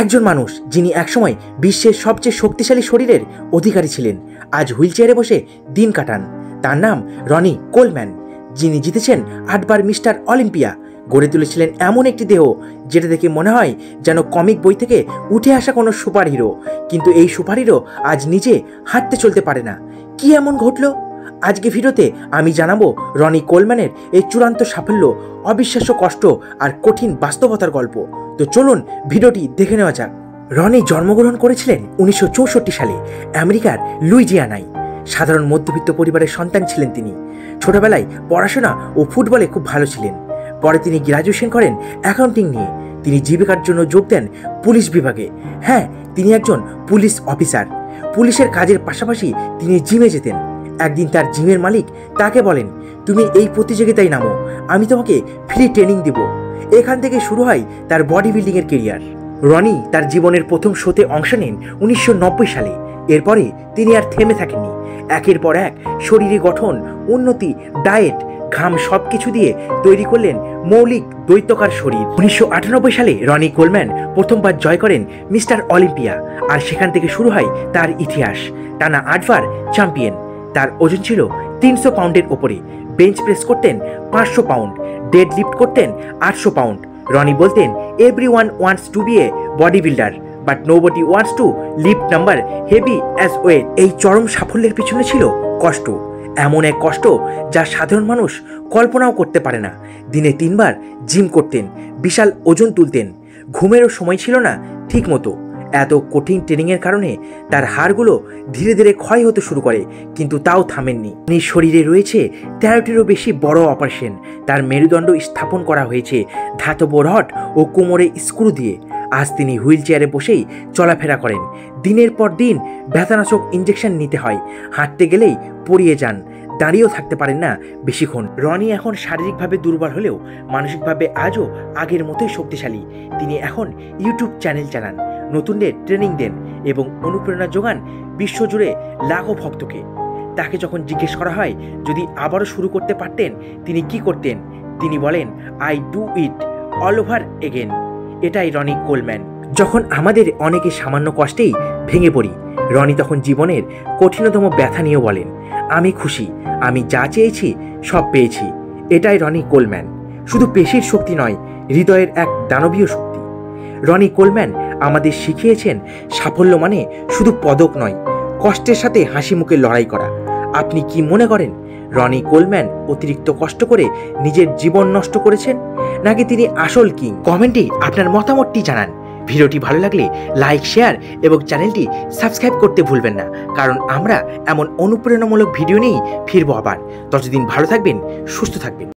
একজন মানুষ যিনি একসময় বিশ্বের সবচেয়ে শক্তিশালী শরীরের অধিকারী ছিলেন, আজ হুইলচেয়ারে বসে দিন কাটান। তার নাম রনি কোলম্যান, যিনি জিতেছেন 8 বার মিস্টার অলিম্পিয়া। গড়ে তুলেছিলেন এমন একটি দেহ যেটা দেখে মনে হয় যেন কমিক বই থেকে উঠে আসা কোনো সুপার হিরো। কিন্তু এই সুপার হিরো আজ নিজে হাঁটতে চলতে পারে না। কি এমন ঘটলো? আজকে ভিডিওতে আমি জানাবো রনি কোলম্যানের এই চূড়ান্ত সাফল্য, অবিশ্বাস্য কষ্ট আর কঠিন বাস্তবতার গল্প। তো চলুন ভিডিওটি দেখে নেওয়া যাক। রনি জন্মগ্রহণ করেছিলেন 1964 সালে আমেরিকার লুইজিয়ানায়। সাধারণ মধ্যবিত্ত পরিবারের সন্তান ছিলেন তিনি। ছোটবেলায় পড়াশোনা ও ফুটবলে খুব ভালো ছিলেন। পরে তিনি গ্র্যাজুয়েশন করেন অ্যাকাউন্টিং নিয়ে। তিনি জীবিকার জন্য যোগ দেন পুলিশ বিভাগে। হ্যাঁ, তিনি একজন পুলিশ অফিসার। পুলিশের কাজের পাশাপাশি তিনি জিমে যেতেন। একদিন তার জিমের মালিক তাকে বলেন, তুমি এই প্রতিযোগিতায় নামো, আমি তোমাকে ফ্রি ট্রেনিং দেব। এখান থেকে শুরু হয় তার বডি বিল্ডিংয়ের কেরিয়ার। রনি তার জীবনের প্রথম শোতে অংশ নেন 1990 সালে। এরপরে তিনি আর থেমে থাকেননি। একের পর এক শরীরে গঠন, উন্নতি, ডায়েট, ঘাম সবকিছু দিয়ে তৈরি করলেন মৌলিক দৈত্যকার শরীর। 1998 সালে রনি কোলম্যান প্রথমবার জয় করেন মিস্টার অলিম্পিয়া, আর সেখান থেকে শুরু হয় তার ইতিহাস। টানা 8 বার চ্যাম্পিয়ন। তার ওজন ছিল 300 পাউন্ডের ওপরে। বেঞ্চ প্রেস করতেন 500 পাউন্ড, ডেড লিফট করতেন 800 পাউন্ড। রনি বলতেন, everyone wants to be a body builder, but nobody wants to lift number heavy as weight. এই চরম সাফল্যের পিছনে ছিল কষ্ট, এমন এক কষ্ট যা সাধারণ মানুষ কল্পনাও করতে পারে না। দিনে 3 বার জিম করতেন, বিশাল ওজন তুলতেন, ঘুমেরও সময় ছিল না ঠিক মতো। এত কঠিন ট্রেনিংয়ের কারণে তার হাড়গুলো ধীরে ধীরে ক্ষয় হতে শুরু করে, কিন্তু তাও থামেননি। তিনি শরীরে রয়েছে 13টিরও বেশি বড় অপারেশন। তার মেরুদণ্ড স্থাপন করা হয়েছে ধাতব রড ও কোমরে স্ক্রু দিয়ে। আজ তিনি হুইল চেয়ারে বসেই চলাফেরা করেন। দিনের পর দিন ব্যথানাশক ইঞ্জেকশন নিতে হয়। হাঁটতে গেলেই পড়িয়ে যান, দাঁড়িয়েও থাকতে পারেন না বেশিক্ষণ। রনি এখন শারীরিকভাবে দুর্বল হলেও মানসিকভাবে আজও আগের মতোই শক্তিশালী। তিনি এখন ইউটিউব চ্যানেল চালান, নতুনদের ট্রেনিং দেন এবং অনুপ্রেরণা যোগান বিশ্বজুড়ে লাখো ভক্তকে। তাকে যখন জিজ্ঞেস করা হয় যদি আবারও শুরু করতে পারতেন তিনি কি করতেন, তিনি বলেন, I do it all over again. এটাই রনি কোলম্যান। যখন আমাদের অনেকে সামান্য কষ্টেই ভেঙে পড়ি, রনি তখন জীবনের কঠিনতম ব্যথা নিয়ে বলেন, আমি খুশি, আমি যা চেয়েছি সব পেয়েছি। এটাই রনি কোলম্যান। শুধু পেশির শক্তি নয়, হৃদয়ের এক দানবীয় শক্তি। রনি কোলম্যান আমাদের শিখিয়েছেন সাফল্য মানে শুধু পদক নয়, কষ্টের সাথে হাসি মুখে লড়াই করা। আপনি কি মনে করেন রনি কোলম্যান অতিরিক্ত কষ্ট করে নিজের জীবন নষ্ট করেছেন, নাকি তিনি আসল কিং? কমেন্টে আপনার মতামতটি জানান। ভিডিওটি ভালো লাগলে লাইক, শেয়ার এবং চ্যানেলটি সাবস্ক্রাইব করতে ভুলবেন না, কারণ আমরা এমন অনুপ্রেরণামূলক ভিডিও নিয়েই ফিরবো আবার। ততদিন ভালো থাকবেন, সুস্থ থাকবেন।